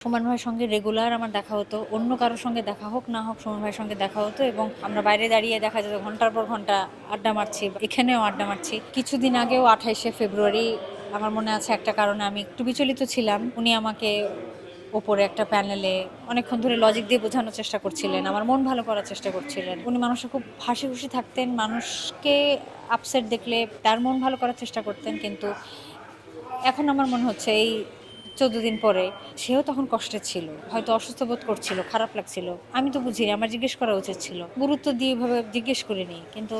সুমন ভাইয়ের সঙ্গে রেগুলার আমার দেখা হতো, অন্য কারোর সঙ্গে দেখা হোক না হোক সুমন ভাইয়ের সঙ্গে দেখা হতো এবং আমরা বাইরে দাঁড়িয়ে দেখা যেত ঘন্টার পর ঘন্টা আড্ডা মারছি, এখানেও আড্ডা মারছি। কিছুদিন আগেও 28শে ফেব্রুয়ারি আমার মনে আছে একটা কারণে আমি একটু বিচলিত ছিলাম। উনি আমাকে ওপরে একটা প্যানেলে অনেকক্ষণ ধরে লজিক দিয়ে বোঝানোর চেষ্টা করছিলেন, আমার মন ভালো করার চেষ্টা করছিলেন। উনি মানুষের খুব হাসি খুশি থাকতেন, মানুষকে আপসেট দেখলে তার মন ভালো করার চেষ্টা করতেন। কিন্তু এখন আমার মনে হচ্ছে এই 14 দিন পরে সেও তখন কষ্টে ছিল, হয়তো অসুস্থ বোধ করছিল, খারাপ লাগছিল। আমি তো বুঝিনি, আমার জিজ্ঞেস করা উচিত ছিল, গুরুত্ব দিয়ে এভাবে জিজ্ঞেস করিনি। কিন্তু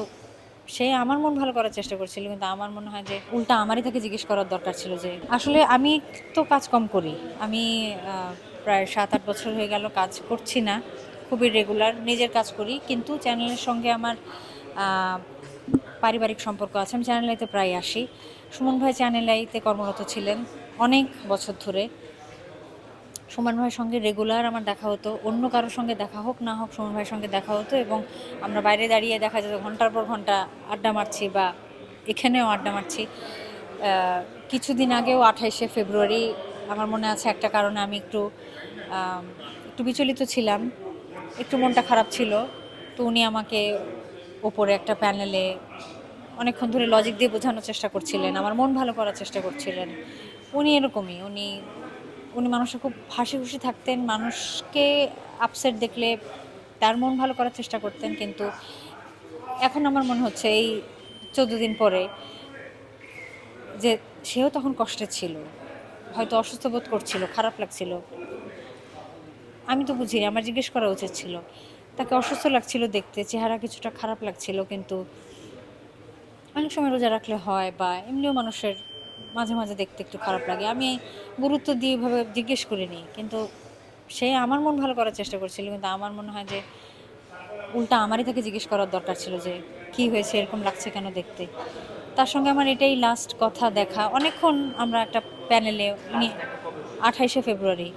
সে আমার মন ভালো করার চেষ্টা করছিল, কিন্তু আমার মনে হয় যে উল্টা আমারই তাকে জিজ্ঞেস করার দরকার ছিল যে আসলে আমি তো কাজ কম করি। আমি প্রায় 7-8 বছর হয়ে গেল কাজ করছি না, খুবই রেগুলার নিজের কাজ করি, কিন্তু চ্যানেলের সঙ্গে আমার পারিবারিক সম্পর্ক আছে। আমি চ্যানেল আইতে প্রায় আসি। সুমন ভাই চ্যানেল আইতে কর্মরত ছিলেন অনেক বছর ধরে। সুমন ভাইয়ের সঙ্গে রেগুলার আমার দেখা হতো, অন্য কারোর সঙ্গে দেখা হোক না হোক সুমন ভাইয়ের সঙ্গে দেখা হতো এবং আমরা বাইরে দাঁড়িয়ে দেখা যেত ঘন্টার পর ঘন্টা আড্ডা মারছি বা এখানেও আড্ডা মারছি। কিছুদিন আগেও 28শে ফেব্রুয়ারি আমার মনে আছে একটা কারণে আমি একটু বিচলিত ছিলাম, একটু মনটা খারাপ ছিল। তো উনি আমাকে ওপরে একটা প্যানেলে অনেকক্ষণ ধরে লজিক দিয়ে বোঝানোর চেষ্টা করছিলেন, আমার মন ভালো করার চেষ্টা করছিলেন। উনি এরকমই, উনি উনি মানুষের খুব হাসি খুশি থাকতেন, মানুষকে আপসেট দেখলে তার মন ভালো করার চেষ্টা করতেন। কিন্তু এখন আমার মনে হচ্ছে এই 14 দিন পরে যে সেও তখন কষ্টে ছিল, হয়তো অসুস্থ বোধ করছিল, খারাপ লাগছিল। আমি তো বুঝিনি, আমার জিজ্ঞেস করা উচিত ছিল। তাকে অসুস্থ লাগছিল দেখতে, চেহারা কিছুটা খারাপ লাগছিল। কিন্তু অনেক সময় রোজা রাখলে হয় বা এমনিও মানুষের মাঝে মাঝে দেখতে একটু খারাপ লাগে। আমি গুরুত্ব দিয়ে এভাবে জিজ্ঞেস করিনি, কিন্তু সে আমার মন ভালো করার চেষ্টা করছিল। কিন্তু আমার মনে হয় যে উল্টা আমারই তাকে জিজ্ঞেস করার দরকার ছিল যে কি হয়েছে, এরকম লাগছে কেন দেখতে। তার সঙ্গে আমার এটাই লাস্ট কথা দেখা। অনেকক্ষণ আমরা একটা প্যানেলে, উনি 28শে ফেব্রুয়ারি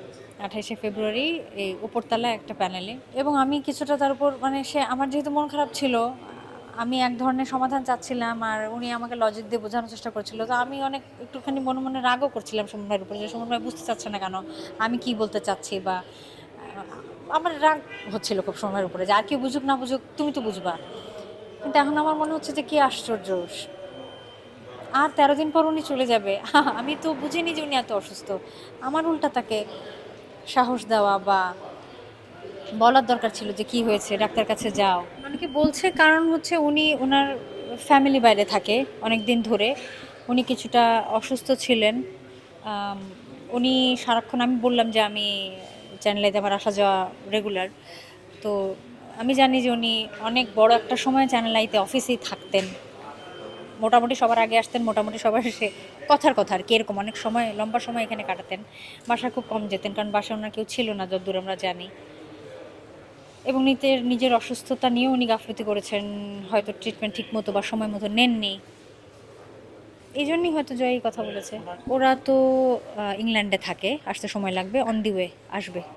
28শে ফেব্রুয়ারি এই উপরতলায় একটা প্যানেলে, এবং আমি কিছুটা তার উপর মানে সে আমার যেহেতু মন খারাপ ছিল, আমি এক ধরনের সমাধান চাচ্ছিলাম আর উনি আমাকে লজিক দিয়ে বোঝানোর চেষ্টা করছিল। তো আমি অনেক একটুখানি মনে মনে রাগও করছিলাম সুমন ভাইয়ের উপরে যে সুমন ভাই বুঝতে চাচ্ছে না কেন আমি কি বলতে চাচ্ছি, বা আমার রাগ হচ্ছিল খুব সুমন ভাইয়ের উপরে যে আর কেউ বুঝুক না বুঝুক তুমি তো বুঝবা। কিন্তু এখন আমার মনে হচ্ছে যে কি আশ্চর্য, আর 13 দিন পর উনি চলে যাবে। আমি তো বুঝিনি যে উনি এত অসুস্থ। আমার উল্টা তাকে সাহস দেওয়া বা বলার দরকার ছিল যে কি হয়েছে, ডাক্তার কাছে যাও। অনেকে বলছে কারণ হচ্ছে উনি ওনার ফ্যামিলি বাইরে থাকে অনেক দিন ধরে, উনি কিছুটা অসুস্থ ছিলেন। আম, উনি সারাক্ষণ, আমি বললাম যে আমি চ্যানেলেতে আমার আসা যাওয়া রেগুলার, তো আমি জানি যে উনি অনেক বড় একটা সময় চ্যানেল আইতে অফিসেই থাকতেন, মোটামুটি সবার আগে আসতেন, মোটামুটি সবার শেষে। কথার কথা আর কি, এরকম অনেক সময় লম্বা সময় এখানে কাটাতেন। বাসায় খুব কম যেতেন, কারণ বাসায় ওনার কেউ ছিল না যতদূর আমরা জানি। এবং নিজের অসুস্থতা নিয়েও উনি গাফলতি করেছেন, হয়তো ট্রিটমেন্ট ঠিক মতো বা সময় মতো নেননি। এই জন্যই হয়তো জয় এই কথা বলেছে। ওরা তো ইংল্যান্ডে থাকে, আসতে সময় লাগবে, অন দি ওয়ে আসবে।